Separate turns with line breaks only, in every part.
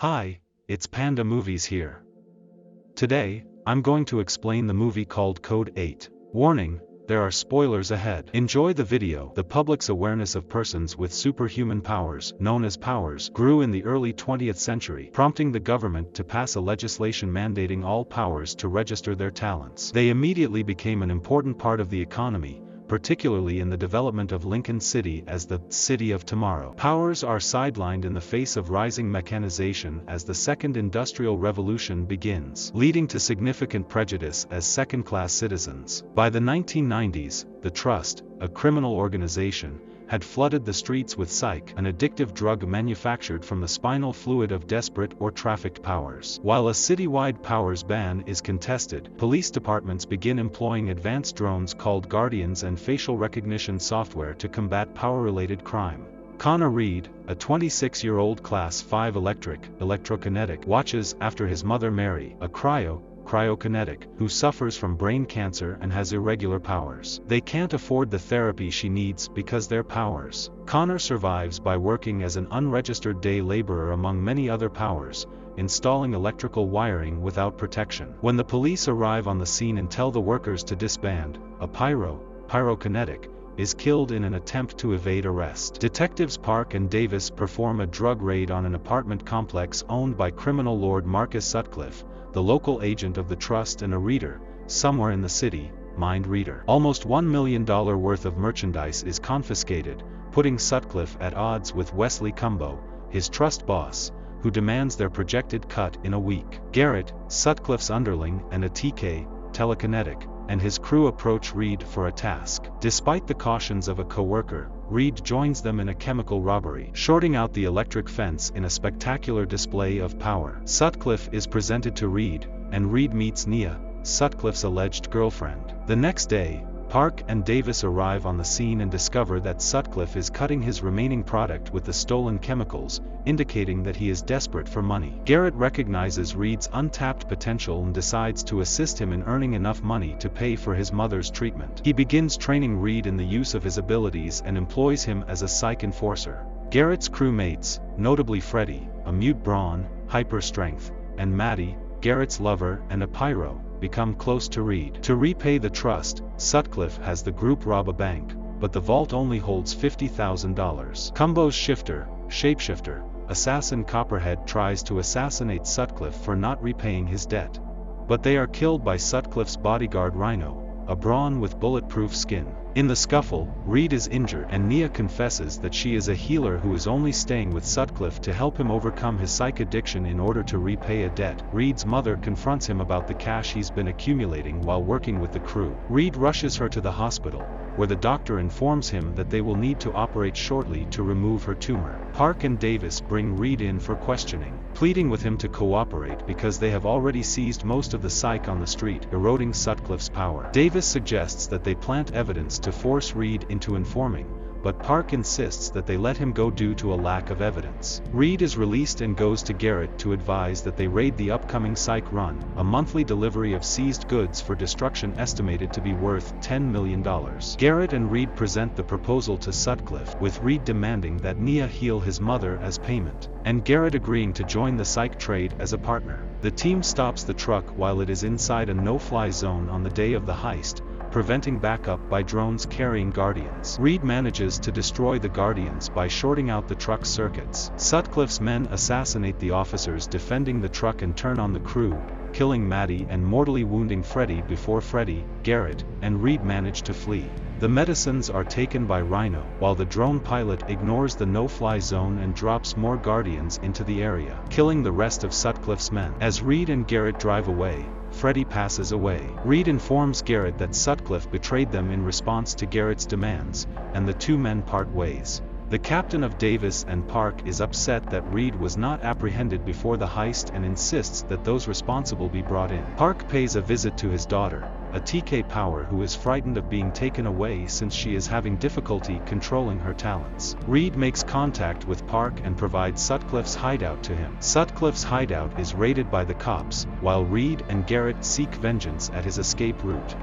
Hi, it's Panda Movies here. Today, I'm going to explain the movie called Code 8. Warning, there are spoilers ahead. Enjoy the video. The public's awareness of persons with superhuman powers, known as powers, grew in the early 20th century, prompting the government to pass a legislation mandating all powers to register their talents. They immediately became an important part of the economy, particularly in the development of Lincoln City as the city of tomorrow. Powers are sidelined in the face of rising mechanization as the Second Industrial Revolution begins, leading to significant prejudice as second-class citizens. By the 1990s, the Trust, a criminal organization, had flooded the streets with Psyke, an addictive drug manufactured from the spinal fluid of desperate or trafficked powers. While a citywide powers ban is contested, police departments begin employing advanced drones called Guardians and facial recognition software to combat power-related crime. Connor Reed, a 26-year-old Class 5 electrokinetic, watches after his mother Mary, a cryokinetic, who suffers from brain cancer and has irregular powers. They can't afford the therapy she needs because their powers. Connor survives by working as an unregistered day laborer among many other powers, installing electrical wiring without protection. When the police arrive on the scene and tell the workers to disband, a pyrokinetic, is killed in an attempt to evade arrest. Detectives Park and Davis perform a drug raid on an apartment complex owned by criminal lord Marcus Sutcliffe, the local agent of the Trust and a reader, somewhere in the city, mind reader. Almost $1 million worth of merchandise is confiscated, putting Sutcliffe at odds with Wesley Cumbo, his Trust boss, who demands their projected cut in a week. Garrett, Sutcliffe's underling and a telekinetic, and his crew approach Reed for a task. Despite the cautions of a co-worker, Reed joins them in a chemical robbery, shorting out the electric fence in a spectacular display of power. Sutcliffe is presented to Reed, and Reed meets Nia, Sutcliffe's alleged girlfriend. The next day, Park and Davis arrive on the scene and discover that Sutcliffe is cutting his remaining product with the stolen chemicals, indicating that he is desperate for money. Garrett recognizes Reed's untapped potential and decides to assist him in earning enough money to pay for his mother's treatment. He begins training Reed in the use of his abilities and employs him as a psych enforcer. Garrett's crewmates, notably Freddie, a mute brawn, hyper strength, and Maddie, Garrett's lover and a pyro, become close to Reed. To repay the Trust, Sutcliffe has the group rob a bank, but the vault only holds $50,000. Cumbo's shapeshifter, assassin Copperhead tries to assassinate Sutcliffe for not repaying his debt. But they are killed by Sutcliffe's bodyguard Rhino, a brawn with bulletproof skin. In the scuffle, Reed is injured and Nia confesses that she is a healer who is only staying with Sutcliffe to help him overcome his psych addiction in order to repay a debt. Reed's mother confronts him about the cash he's been accumulating while working with the crew. Reed rushes her to the hospital, where the doctor informs him that they will need to operate shortly to remove her tumor. Park and Davis bring Reed in for questioning, pleading with him to cooperate because they have already seized most of the psych on the street, eroding Sutcliffe's power. Davis suggests that they plant evidence to force Reed into informing, but Park insists that they let him go due to a lack of evidence. Reed is released and goes to Garrett to advise that they raid the upcoming Psych Run, a monthly delivery of seized goods for destruction estimated to be worth $10 million. Garrett and Reed present the proposal to Sutcliffe, with Reed demanding that Nia heal his mother as payment, and Garrett agreeing to join the Psych trade as a partner. The team stops the truck while it is inside a no-fly zone on the day of the heist, preventing backup by drones carrying Guardians. Reed manages to destroy the Guardians by shorting out the truck's circuits. Sutcliffe's men assassinate the officers defending the truck and turn on the crew, killing Maddie and mortally wounding Freddie before Freddie, Garrett, and Reed manage to flee. The medicines are taken by Rhino, while the drone pilot ignores the no-fly zone and drops more Guardians into the area, killing the rest of Sutcliffe's men. As Reed and Garrett drive away, Freddie passes away. Reed informs Garrett that Sutcliffe betrayed them in response to Garrett's demands, and the two men part ways. The captain of Davis and Park is upset that Reed was not apprehended before the heist and insists that those responsible be brought in. Park pays a visit to his daughter, a TK power who is frightened of being taken away since she is having difficulty controlling her talents. Reed makes contact with Park and provides Sutcliffe's hideout to him. Sutcliffe's hideout is raided by the cops, while Reed and Garrett seek vengeance at his escape route.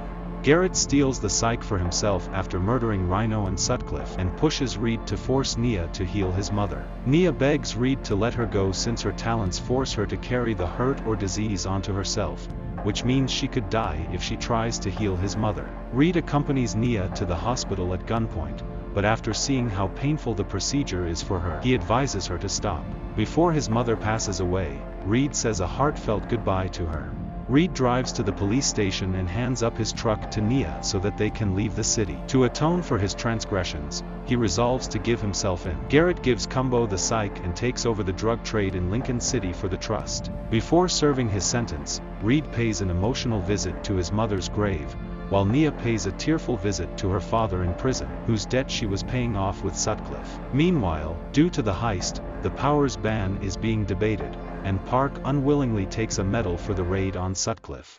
Garrett steals the Psyche for himself after murdering Rhino and Sutcliffe and pushes Reed to force Nia to heal his mother. Nia begs Reed to let her go since her talents force her to carry the hurt or disease onto herself, which means she could die if she tries to heal his mother. Reed accompanies Nia to the hospital at gunpoint, but after seeing how painful the procedure is for her, he advises her to stop. Before his mother passes away, Reed says a heartfelt goodbye to her. Reed drives to the police station and hands up his truck to Nia so that they can leave the city. To atone for his transgressions, he resolves to give himself in. Garrett gives Cumbo the Psyche and takes over the drug trade in Lincoln City for the trust. Before serving his sentence, Reed pays an emotional visit to his mother's grave, while Nia pays a tearful visit to her father in prison, whose debt she was paying off with Sutcliffe. Meanwhile, due to the heist, the Powers ban is being debated, and Park unwillingly takes a medal for the raid on Sutcliffe.